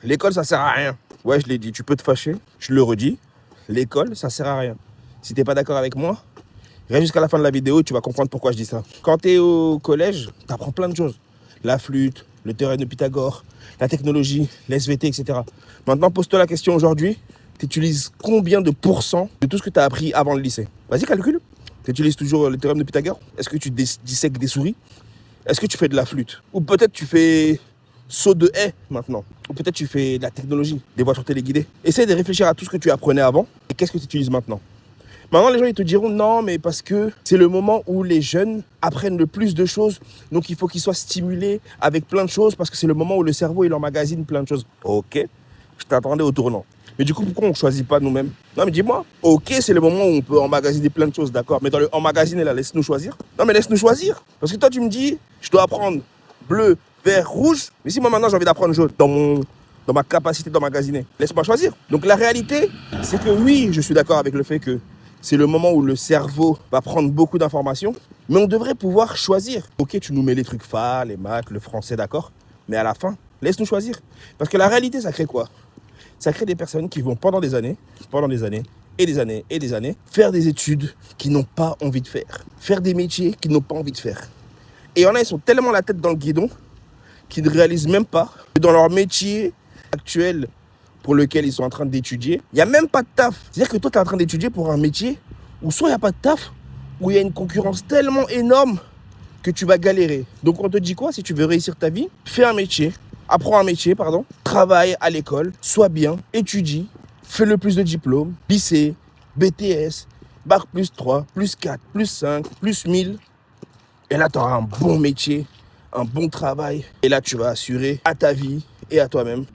L'école, ça sert à rien. Ouais, je l'ai dit, tu peux te fâcher, je le redis. L'école, ça sert à rien. Si t'es pas d'accord avec moi, reste jusqu'à la fin de la vidéo, tu vas comprendre pourquoi je dis ça. Quand t'es au collège, t'apprends plein de choses. La flûte, le théorème de Pythagore, la technologie, l'SVT, etc. Maintenant, pose-toi la question aujourd'hui, t'utilises combien de pourcents de tout ce que t'as appris avant le lycée? Vas-y, calcule. T'utilises toujours le théorème de Pythagore? Est-ce que tu dissèques des souris? Est-ce que tu fais de la flûte? Ou peut-être tu fais saut de haie maintenant. Ou peut-être tu fais de la technologie, des voitures téléguidées. Essaye de réfléchir à tout ce que tu apprenais avant et qu'est-ce que tu utilises maintenant. Maintenant, les gens ils te diront non, mais parce que c'est le moment où les jeunes apprennent le plus de choses. Donc, il faut qu'ils soient stimulés avec plein de choses parce que c'est le moment où le cerveau il emmagasine plein de choses. Ok, je t'attendais au tournant. Mais du coup, pourquoi on ne choisit pas nous-mêmes? Non, mais dis-moi, ok, c'est le moment où on peut emmagasiner plein de choses, d'accord. Mais dans le emmagasiner, là, laisse-nous choisir. Non, mais laisse-nous choisir. Parce que toi, tu me dis, je dois apprendre bleu, vert, rouge. Mais si moi, maintenant, j'ai envie d'apprendre jaune dans ma capacité d'emmagasiner, laisse-moi choisir. Donc, la réalité, c'est que oui, je suis d'accord avec le fait que c'est le moment où le cerveau va prendre beaucoup d'informations, mais on devrait pouvoir choisir. Ok, tu nous mets les trucs phares, les maths, le français, d'accord, mais à la fin, laisse-nous choisir. Parce que la réalité, ça crée quoi? Ça crée des personnes qui vont pendant des années, et des années, et des années, faire des études qu'ils n'ont pas envie de faire des métiers qu'ils n'ont pas envie de faire. Et il y en a, ils sont tellement la tête dans le guidon qu'ils ne réalisent même pas que dans leur métier actuel pour lequel ils sont en train d'étudier, il n'y a même pas de taf. C'est-à-dire que toi, tu es en train d'étudier pour un métier où soit il n'y a pas de taf, où il y a une concurrence tellement énorme que tu vas galérer. Donc on te dit quoi? Si tu veux réussir ta vie, fais un métier, apprends un métier, travaille à l'école, sois bien, étudie, fais le plus de diplômes, lycée, BTS, bac plus 3, plus 4, plus 5, plus 1000. Et là, tu auras un bon métier, un bon travail. Et là, tu vas assurer à ta vie et à toi-même.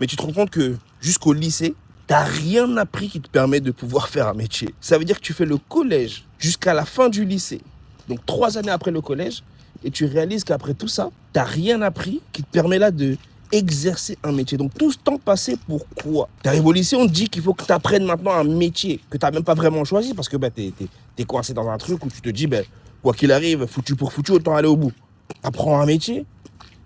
Mais tu te rends compte que jusqu'au lycée, tu n'as rien appris qui te permet de pouvoir faire un métier. Ça veut dire que tu fais le collège jusqu'à la fin du lycée. Donc 3 années après le collège, et tu réalises qu'après tout ça, tu n'as rien appris qui te permet là de exercer un métier. Donc tout ce temps passé, pourquoi? Tu arrives au lycée, on te dit qu'il faut que tu apprennes maintenant un métier que tu n'as même pas vraiment choisi parce que tu es coincé dans un truc où tu te dis, quoi qu'il arrive, foutu pour foutu, autant aller au bout. Tu apprends un métier,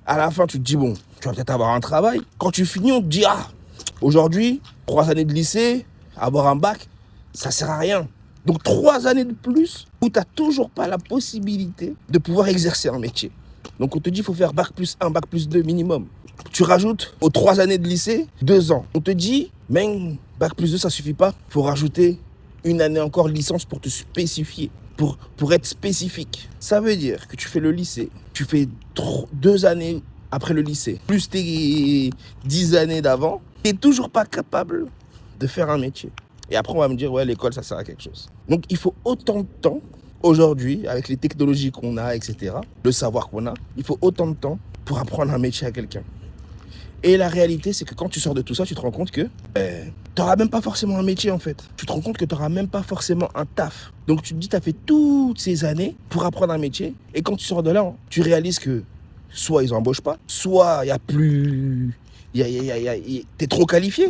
à la fin tu te dis, bon, tu vas peut-être avoir un travail. Quand tu finis, on te dit, ah, aujourd'hui, 3 années de lycée, avoir un bac, ça sert à rien. Donc 3 années de plus où tu n'as toujours pas la possibilité de pouvoir exercer un métier. Donc on te dit qu'il faut faire bac plus 1, bac plus 2 minimum. Tu rajoutes aux 3 années de lycée 2 ans. On te dit, mais bac plus 2 ça suffit pas. Il faut rajouter 1 année encore de licence pour te spécifier. Pour être spécifique. Ça veut dire que tu fais le lycée, tu fais 2 années après le lycée, plus tes 10 années d'avant, tu n'es toujours pas capable de faire un métier. Et après, on va me dire, ouais, l'école, ça sert à quelque chose. Donc, il faut autant de temps, aujourd'hui, avec les technologies qu'on a, etc., le savoir qu'on a, il faut autant de temps pour apprendre un métier à quelqu'un. Et la réalité, c'est que quand tu sors de tout ça, tu te rends compte que tu n'auras même pas forcément un métier, en fait. Tu te rends compte que tu n'auras même pas forcément un taf. Donc, tu te dis, tu as fait toutes ces années pour apprendre un métier. Et quand tu sors de là, tu réalises que soit ils n'embauchent pas, soit il n'y a plus... T'es trop qualifié.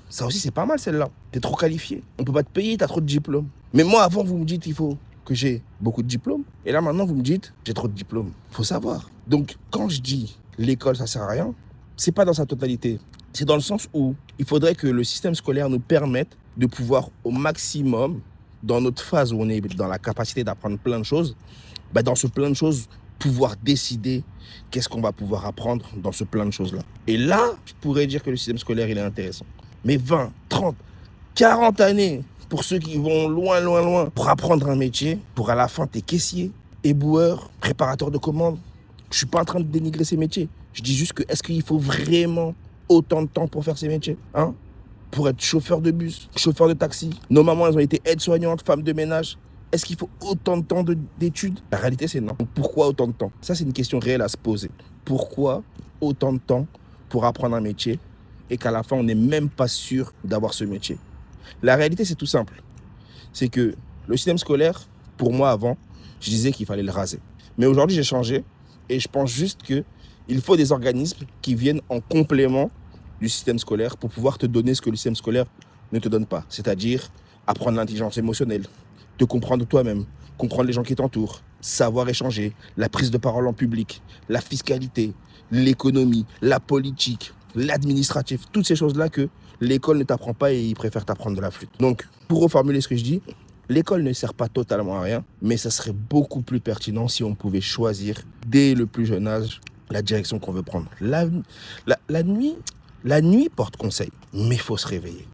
Ça aussi, c'est pas mal, celle-là. T'es trop qualifié. On peut pas te payer, t'as trop de diplômes. Mais moi, avant, vous me dites qu'il faut que j'ai beaucoup de diplômes. Et là, maintenant, vous me dites, j'ai trop de diplômes. Faut savoir. Donc, quand je dis l'école, ça sert à rien, c'est pas dans sa totalité. C'est dans le sens où il faudrait que le système scolaire nous permette de pouvoir, au maximum, dans notre phase où on est dans la capacité d'apprendre plein de choses, dans ce plein de choses, pouvoir décider qu'est-ce qu'on va pouvoir apprendre dans ce plein de choses-là. Et là, je pourrais dire que le système scolaire, il est intéressant. Mais 20, 30, 40 années pour ceux qui vont loin, loin, loin pour apprendre un métier, pour à la fin, t'es caissier, éboueur, préparateur de commandes. Je ne suis pas en train de dénigrer ces métiers. Je dis juste que est-ce qu'il faut vraiment autant de temps pour faire ces métiers, hein? Pour être chauffeur de bus, chauffeur de taxi. Nos mamans, elles ont été aides-soignantes, femmes de ménage. Est-ce qu'il faut autant de temps d'études? La réalité, c'est non. Donc, pourquoi autant de temps? Ça, c'est une question réelle à se poser. Pourquoi autant de temps pour apprendre un métier et qu'à la fin, on n'est même pas sûr d'avoir ce métier? La réalité, c'est tout simple. C'est que le système scolaire, pour moi, avant, je disais qu'il fallait le raser. Mais aujourd'hui, j'ai changé et je pense juste qu'il faut des organismes qui viennent en complément du système scolaire pour pouvoir te donner ce que le système scolaire ne te donne pas. C'est-à-dire apprendre l'intelligence émotionnelle, te comprendre toi-même, comprendre les gens qui t'entourent, savoir échanger, la prise de parole en public, la fiscalité, l'économie, la politique, l'administratif, toutes ces choses-là que l'école ne t'apprend pas et ils préfèrent t'apprendre de la flûte. Donc, pour reformuler ce que je dis, l'école ne sert pas totalement à rien, mais ça serait beaucoup plus pertinent si on pouvait choisir dès le plus jeune âge la direction qu'on veut prendre. La nuit porte conseil, mais il faut se réveiller.